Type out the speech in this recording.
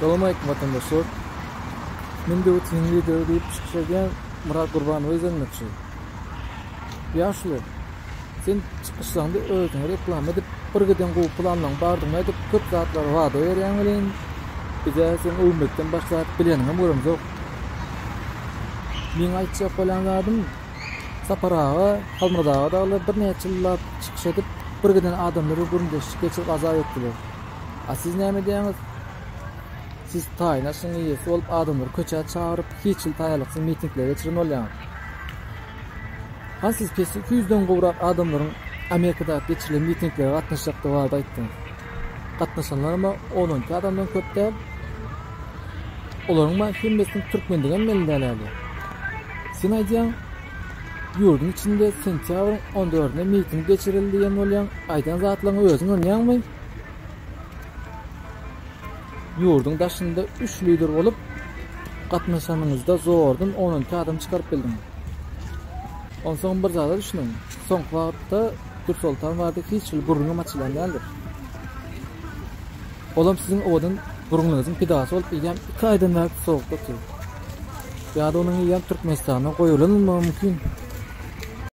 Assalamualaikum vatandaşlar. Men de team lider deyip çıkışırken Murat Gurbanoviy izlenmekçi. Yaşlı, sen çıkışlarında özüne reklam edip bir giden qoğup planlan bardığına edip köp zatlar vada veren gelin. Bize sen övmekten başlayıp bilenin görümüz yok. Men aytacak bolan zadım Saparağa, Halmırdağa da bir neçe yıllar çıkış edip bir giden adamları göründeşlik geçip azap ettiler. Siz näme diýäňiz? Siz taýnaşyň ýesi bolup adamlar köçe çağırıp hiç ýyl taýalyksyň mitingler geçiren bolýar. Siz pesi 200'den gowrak adamlaryň Amerikada geçirilen mitinglere gatnaşjakda bardy aýtdyň. Gatnaşanlarma 10 adamdan köp däl. Olaryň hemmesini türkmendigen belli. Sen aýdýan ýurdun içinde sentýabryň 14-nde miting geçirildi diýen bolýan aýdan zatlaryň özüň öňýärmi? Yurdun daşında 3 lider olup gatnaşanyňyzda zordan 10 adam çıkarıp bildim. Onsoň bir zada düşünün. Soňky wagtda Gürsultan bardy hiç ýyl burnuňa maçylan geldir. Olam siziň owadan burnuňyzyň pidasy bolup ýa 2 aýdan soňky. Ýa-da onuň ýa Türkmenistana goýulanmy mümkin.